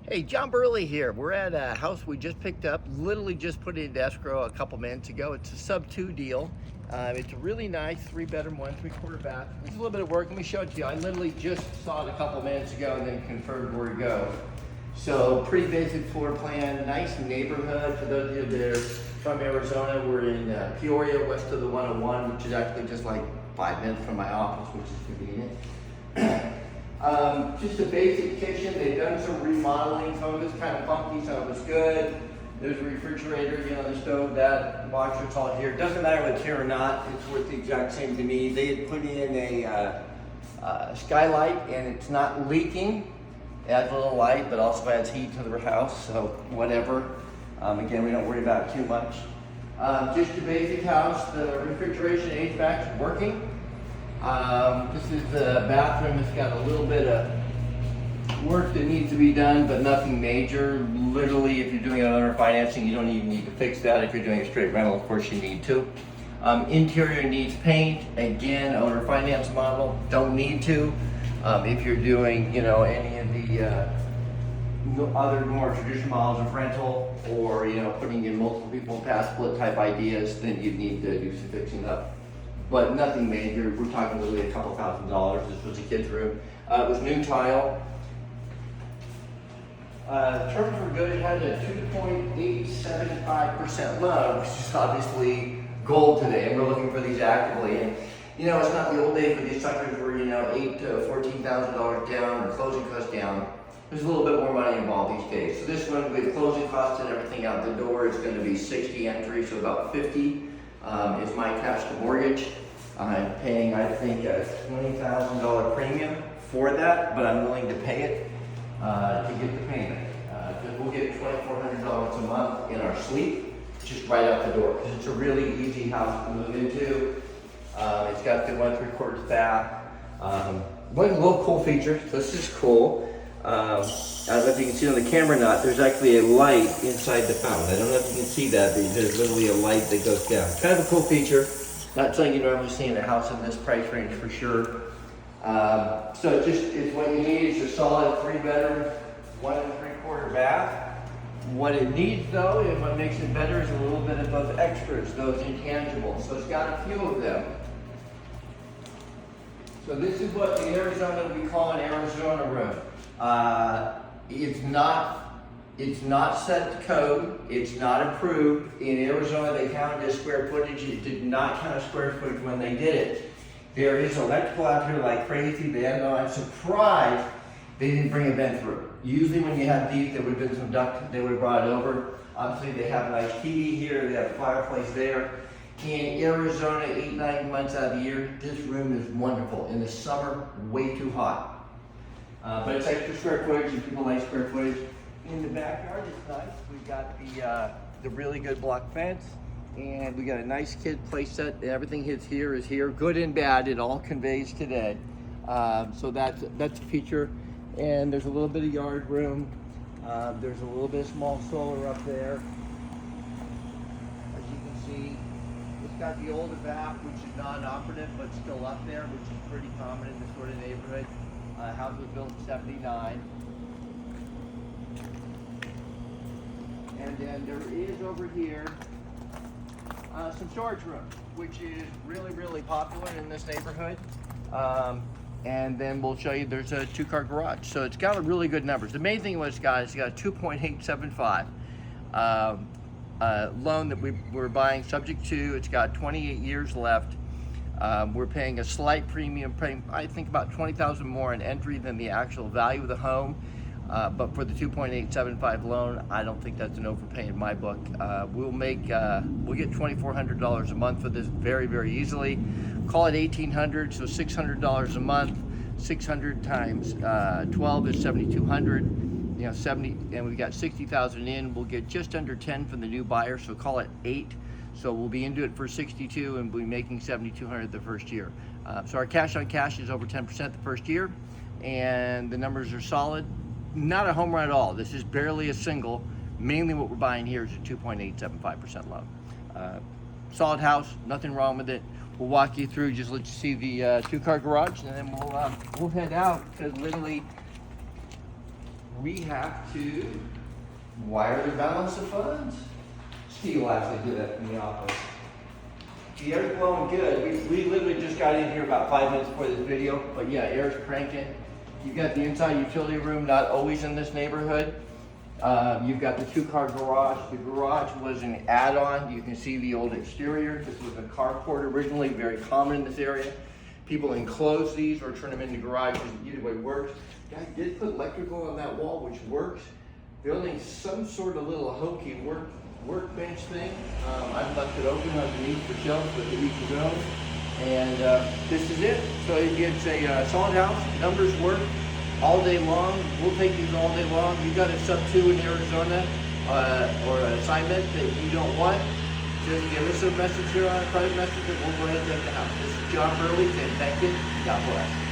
Hey, John Burley here. We're at a house we just picked up, literally just put it into escrow a couple minutes ago. It's a sub 2 deal. It's a really nice 3-bedroom, 1 3/4 bath. It's a little bit of work. Let me show it to you. I literally just saw it a couple minutes ago and then confirmed where to go. So pretty basic floor plan, nice neighborhood. For those of you that are from Arizona, we're in Peoria, west of the 101, which is actually just like 5 minutes from my office, which is convenient. Just a basic kitchen. They've done some remodeling. Some of it's kind of funky, some of it's good. There's a refrigerator, the stove, that washer, it's all here. Doesn't matter if it's here or not, it's worth the exact same to me. They had put in a skylight and it's not leaking. It adds a little light, but also adds heat to the house, so whatever. Again, we don't worry about it too much. Just a basic house. The refrigeration HVAC is working. This is the bathroom. It's got a little bit of work that needs to be done, but nothing major. Literally, if you're doing owner financing, you don't even need to fix that. If you're doing a straight rental, of course you need to. Interior needs paint. Again, owner finance model, don't need to. If you're doing, any of the other more traditional models of rental, or putting in multiple people pass split type ideas, then you'd need to do some fixing up. But nothing major. We're talking literally a couple $1,000s. This was a kid's room. It was new tile. Terms were good. It had a 2.875% loan, which is obviously gold today, and we're looking for these actively. And it's not the old days where these suckers were $8,000 to $14,000 down or closing costs down. There's a little bit more money involved these days. So this one, with closing costs and everything out the door, is going to be 60 entry, so about 50 is my cash to mortgage. I'm paying, I think, a $20,000 premium for that, but I'm willing to pay it to get the payment. Because we'll get $2,400 a month in our sleep, just right out the door. Because it's a really easy house to move into. It's got the 1 3/4 bath. One little cool feature, this is cool. I don't know if you can see it on the camera or not, there's actually a light inside the fountain. I don't know if you can see that, but there's literally a light that goes down. Kind of a cool feature. Not something you normally see in a house in this price range for sure. So it's what you need is a solid 3-bedroom, 1 3/4 bath. What it needs though, and what makes it better, is a little bit of those extras, those intangibles. So it's got a few of them. So this is what in Arizona we call an Arizona room. It's not set to code. It's not approved. In Arizona, they counted as square footage. It did not count as square footage when they did it. There is electrical out here like crazy. I'm surprised they didn't bring a vent through. Usually when you have these, there would have been some duct, they would have brought it over. Obviously they have a nice TV here, they have a fireplace there. In Arizona, 8-9 months out of the year, this room is wonderful. In the summer, way too hot. But it's extra square footage, and people like square footage. In the backyard, it's nice. We've got the really good block fence, and we got a nice kid play set. Everything is here, good and bad. It all conveys today. So that's a feature. And there's a little bit of yard room. There's a little bit of small solar up there. As you can see, it's got the older bath, which is non-operative, but still up there, which is pretty common in this sort of neighborhood. House was built in '79. And then there is over here some storage room, which is really, really popular in this neighborhood. And then we'll show you there's a 2-car garage. So it's got a really good numbers. The main thing was, guys, it's got a 2.875 loan that we're buying subject to. It's got 28 years left. We're paying a slight premium, paying I think about $20,000 more in entry than the actual value of the home. But for the 2.875 loan, I don't think that's an overpay in my book. We'll get $2,400 a month for this very, very easily. Call it $1,800, so $600 a month. 600 times 12 is 7,200. 70, and we've got 60,000 in. We'll get just under 10 from the new buyer, so call it 8. So we'll be into it for 62, and we'll be making 7,200 the first year. So our cash on cash is over 10% the first year, and the numbers are solid. Not a home run at all. This is barely a single. Mainly what we're buying here is a 2.875% loan. Solid house, nothing wrong with it. We'll walk you through, just let you see the 2-car garage, and then we'll head out, because literally we have to wire the balance of funds. Steve will actually do that in the office. The air's blowing good. We literally just got in here about 5 minutes before this video, but yeah, air's cranking. You've got the inside utility room, not always in this neighborhood. You've got the 2-car garage. The garage was an add-on. You can see the old exterior. This was a carport originally, very common in this area. People enclose these or turn them into garages. Either way works. Guy did put electrical on that wall, which works. Building some sort of little hokey workbench thing. I've left it open underneath for shelves, but it needs to go. And this is it. So it's a solid house. Numbers work all day long. We'll take these all day long. You got a sub 2 in Arizona or an assignment that you don't want, just give us a message here on a private message and we'll go ahead and take the house. This is John Burley saying thank you. God bless.